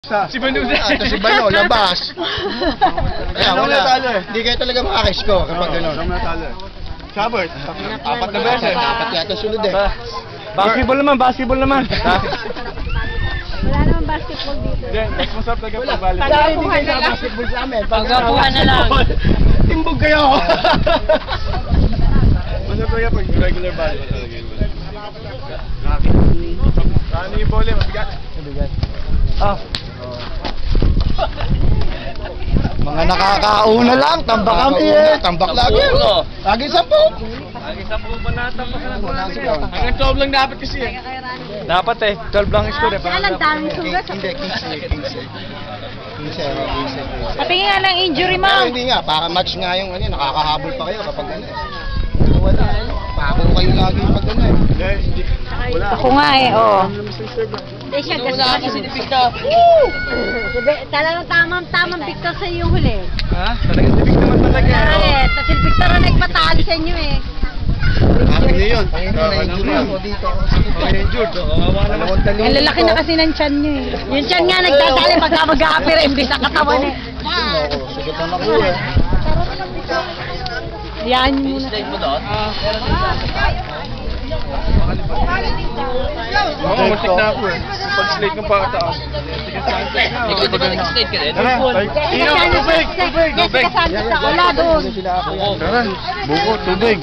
Si Banusa. Ito si Bano, labas. Kaya wala. Hindi kayo talaga makakiscore kapag gano'n. Sabert. Apat na beses. Apat yata sunod eh. Basketball naman. Wala naman basketball dito. Mas masarap talaga pag-volleyball. Pagkapuhan na lang. Basketball sa amin. Pagkapuhan na lang. Timbog kayo. Masarap talaga pag regular volleyball talaga. Ano yung bola? Mabigat. Mga nakakauna lang, tambak kami eh. Tambak lagi. Lagi 10. Lagi 10 pa natampak na bola. Hanggang 12 lang dapat kasi eh. Dapat eh. 12 lang yung score eh. Kaya lang daming sugat. Hindi, 15. Patingin nga ng injury mo. Pero hindi nga, para match nga yung ano, nakakahabol pa kayo kapag ano eh. Wala. Pako kayo lagi pag ano eh. Wala. Ako nga eh, oo. Hindi siya ganda kasi ni Victor. Talagang tamang Victor sa yung huli. Ha? Talagang tibig naman talaga. Tapos si Victor ang nagpatalo sa inyo eh. Akin na yun. Na-injury ako dito. Injured. Kawawa naman. Ang lalaki na kasi ng tiyan nyo eh. Yung tiyan nga nagdadali pagka mag-a-appear hindi sa katawan eh. Sugatan ako eh. Yan muna. Slide mo doon? Oo, muntik na ako eh. Pag-slate ng pakataas. Ikaw di ba nag-slide ka din? Tara. Iyo, tubig. Jessica Santos sa wala doon. Tara. Buko, tubig.